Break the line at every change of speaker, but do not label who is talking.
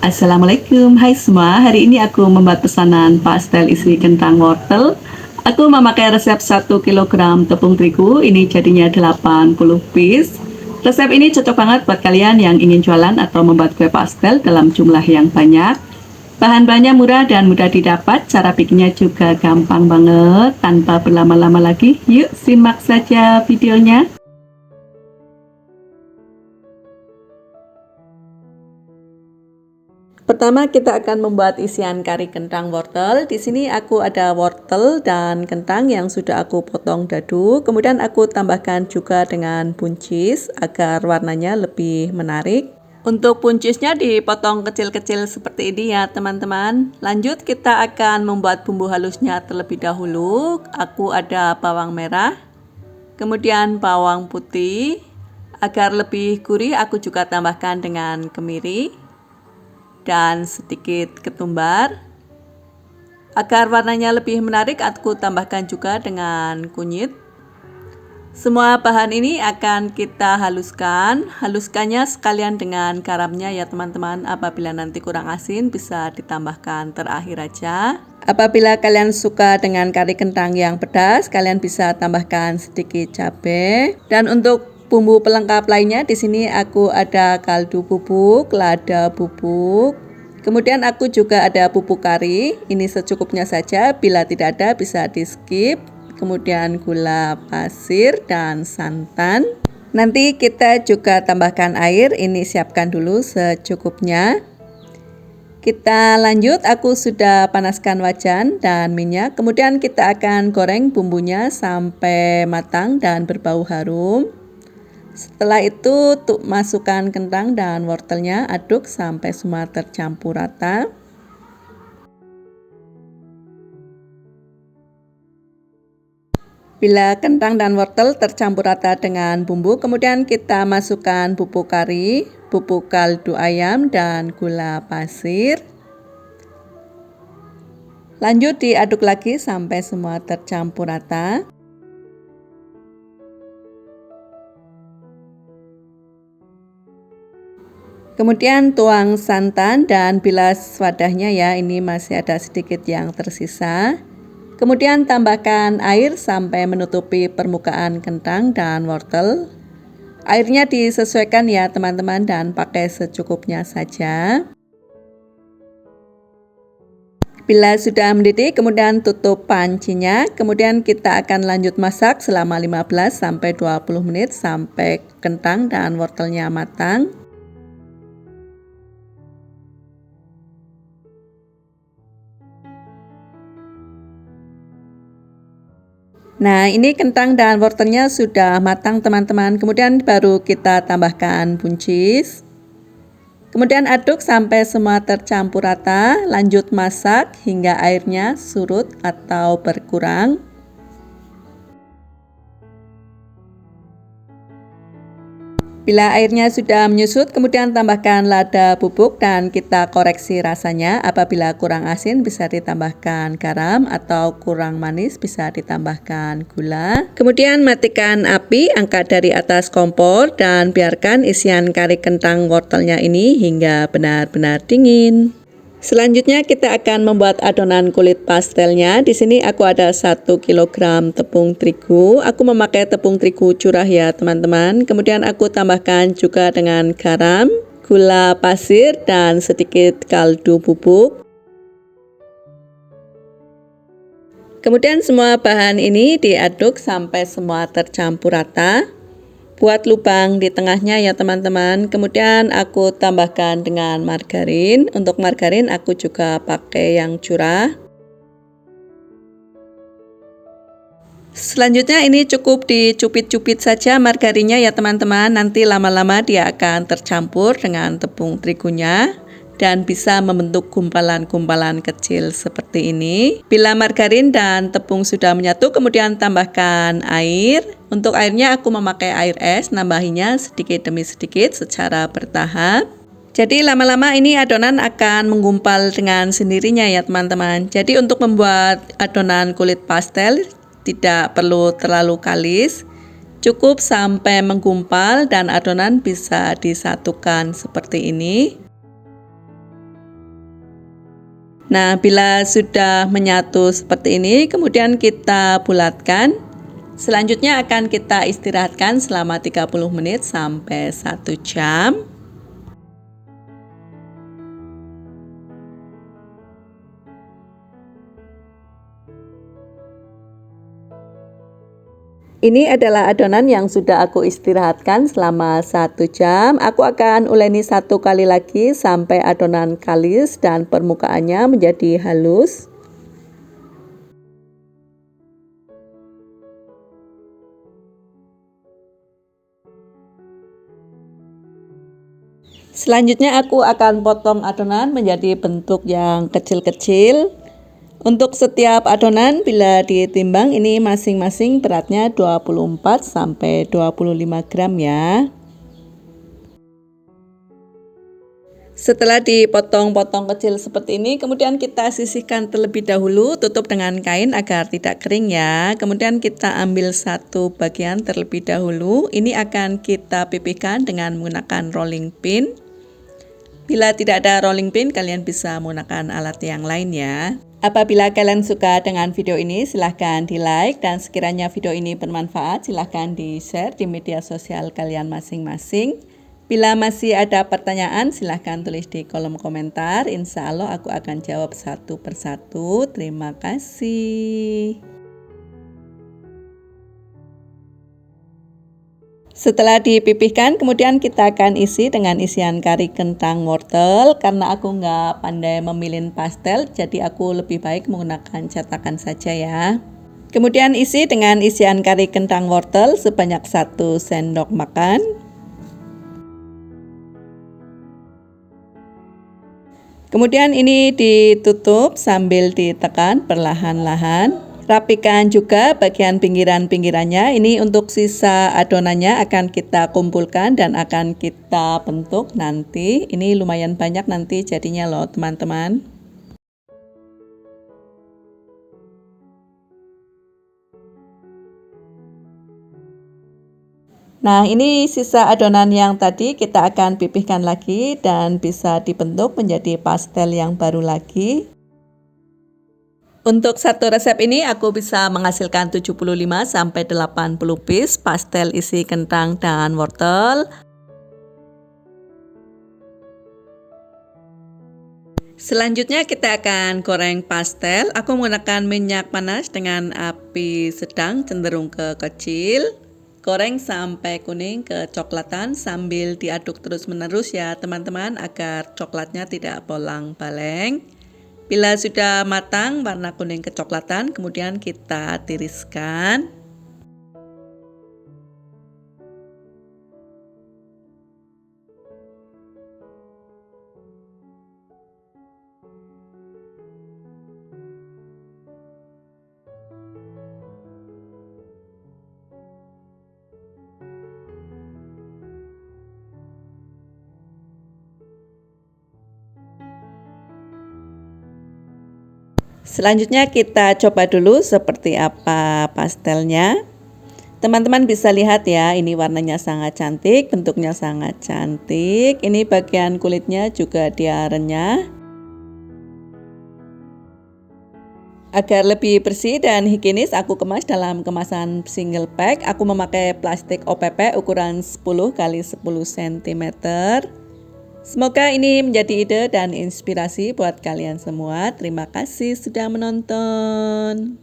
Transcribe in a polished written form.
Assalamualaikum, hai semua. Hari ini aku membuat pesanan pastel isi kentang wortel. Aku memakai resep 1 kilogram tepung terigu, ini jadinya 80 piece. Resep ini cocok banget buat kalian yang ingin jualan atau membuat kue pastel dalam jumlah yang banyak. Bahan-bahannya murah dan mudah didapat, cara bikinnya juga gampang banget. Tanpa berlama-lama lagi, yuk simak saja videonya. Pertama kita akan membuat isian kari kentang wortel. Di sini aku ada wortel dan kentang yang sudah aku potong dadu. Kemudian aku tambahkan juga dengan buncis agar warnanya lebih menarik. Untuk buncisnya dipotong kecil-kecil seperti ini ya teman-teman. Lanjut kita akan membuat bumbu halusnya terlebih dahulu. Aku ada bawang merah, kemudian bawang putih. Agar lebih gurih aku juga tambahkan dengan kemiri dan sedikit ketumbar. Agar warnanya lebih menarik aku tambahkan juga dengan kunyit. Semua bahan ini akan kita haluskan. Haluskannya sekalian dengan garamnya ya teman-teman. Apabila nanti kurang asin bisa ditambahkan terakhir aja. Apabila kalian suka dengan kari kentang yang pedas, kalian bisa tambahkan sedikit cabai. Dan untuk bumbu pelengkap lainnya di sini aku ada kaldu bubuk, lada bubuk. Kemudian aku juga ada bubuk kari. Ini secukupnya saja. Bila tidak ada bisa di skip. Kemudian gula pasir dan santan. Nanti kita juga tambahkan air. Ini siapkan dulu secukupnya. Kita lanjut, aku sudah panaskan wajan dan minyak. Kemudian kita akan goreng bumbunya sampai matang dan berbau harum. Setelah itu masukkan kentang dan wortelnya, aduk sampai semua tercampur rata. Bila kentang dan wortel tercampur rata dengan bumbu, kemudian kita masukkan bubuk kari, bubuk kaldu ayam, dan gula pasir. Lanjut diaduk lagi sampai semua tercampur rata. Kemudian tuang santan dan bilas wadahnya ya, ini masih ada sedikit yang tersisa. Kemudian tambahkan air sampai menutupi permukaan kentang dan wortel. Airnya disesuaikan ya teman-teman dan pakai secukupnya saja. Bila sudah mendidih, kemudian tutup pancinya. Kemudian kita akan lanjut masak selama 15-20 menit sampai kentang dan wortelnya matang. Nah, ini kentang dan wortelnya sudah matang teman-teman. Kemudian baru kita tambahkan buncis. Kemudian aduk sampai semua tercampur rata. Lanjut masak hingga airnya surut atau berkurang. Bila airnya sudah menyusut, kemudian tambahkan lada bubuk dan kita koreksi rasanya. Apabila kurang asin bisa ditambahkan garam atau kurang manis bisa ditambahkan gula. Kemudian matikan api, angkat dari atas kompor dan biarkan isian kari kentang wortelnya ini hingga benar-benar dingin. Selanjutnya kita akan membuat adonan kulit pastelnya. Di sini aku ada 1 kg tepung terigu. Aku memakai tepung terigu curah ya teman-teman. Kemudian aku tambahkan juga dengan garam, gula pasir dan sedikit kaldu bubuk. Kemudian semua bahan ini diaduk sampai semua tercampur rata. Buat lubang di tengahnya ya teman-teman. Kemudian aku tambahkan dengan margarin. Untuk margarin aku juga pakai yang curah. Selanjutnya ini cukup dicupit-cupit saja margarinnya ya teman-teman. Nanti lama-lama dia akan tercampur dengan tepung terigunya dan bisa membentuk gumpalan-gumpalan kecil seperti ini. Bila margarin dan tepung sudah menyatu, kemudian tambahkan air. Untuk airnya aku memakai air es, nambahinya sedikit demi sedikit secara bertahap. Jadi lama-lama ini adonan akan menggumpal dengan sendirinya ya teman-teman. Jadi untuk membuat adonan kulit pastel tidak perlu terlalu kalis. Cukup sampai menggumpal dan adonan bisa disatukan seperti ini. Nah, bila sudah menyatu seperti ini, kemudian kita bulatkan. Selanjutnya akan kita istirahatkan selama 30 menit sampai 1 jam. Ini adalah adonan yang sudah aku istirahatkan selama 1 jam. Aku akan uleni 1 kali lagi sampai adonan kalis dan permukaannya menjadi halus. Selanjutnya aku akan potong adonan menjadi bentuk yang kecil-kecil. Untuk setiap adonan bila ditimbang ini masing-masing beratnya 24 sampai 25 gram ya. Setelah dipotong-potong kecil seperti ini, kemudian kita sisihkan terlebih dahulu, tutup dengan kain agar tidak kering ya. Kemudian kita ambil satu bagian terlebih dahulu. Ini akan kita pipihkan dengan menggunakan rolling pin. Bila tidak ada rolling pin, kalian bisa menggunakan alat yang lain ya. Apabila kalian suka dengan video ini, silahkan di like, dan sekiranya video ini bermanfaat, silahkan di share di media sosial kalian masing-masing. Bila masih ada pertanyaan, silahkan tulis di kolom komentar. Insya Allah aku akan jawab satu persatu. Terima kasih. Setelah dipipihkan, kemudian kita akan isi dengan isian kari kentang wortel. Karena aku nggak pandai memilih pastel, jadi aku lebih baik menggunakan cetakan saja ya. Kemudian isi dengan isian kari kentang wortel sebanyak 1 sendok makan. Kemudian ini ditutup sambil ditekan perlahan-lahan. Rapikan juga bagian pinggiran-pinggirannya. Ini untuk sisa adonannya akan kita kumpulkan dan akan kita bentuk nanti. Ini lumayan banyak nanti jadinya loh teman-teman. Nah, ini sisa adonan yang tadi kita akan pipihkan lagi dan bisa dibentuk menjadi pastel yang baru lagi. Untuk satu resep ini aku bisa menghasilkan 75 sampai 80 piece pastel isi kentang dan wortel. Selanjutnya kita akan goreng pastel. Aku menggunakan minyak panas dengan api sedang cenderung ke kecil. Goreng sampai kuning kecoklatan sambil diaduk terus-menerus ya teman-teman agar coklatnya tidak bolang-baleng. Bila sudah matang warna kuning kecoklatan, kemudian kita tiriskan. Selanjutnya kita coba dulu seperti apa pastelnya. Teman-teman bisa lihat ya, ini warnanya sangat cantik, bentuknya sangat cantik. Ini bagian kulitnya juga dia renyah. Agar lebih bersih dan higienis, aku kemas dalam kemasan single pack. Aku memakai plastik OPP ukuran 10 x 10 cm. Semoga ini menjadi ide dan inspirasi buat kalian semua. Terima kasih sudah menonton.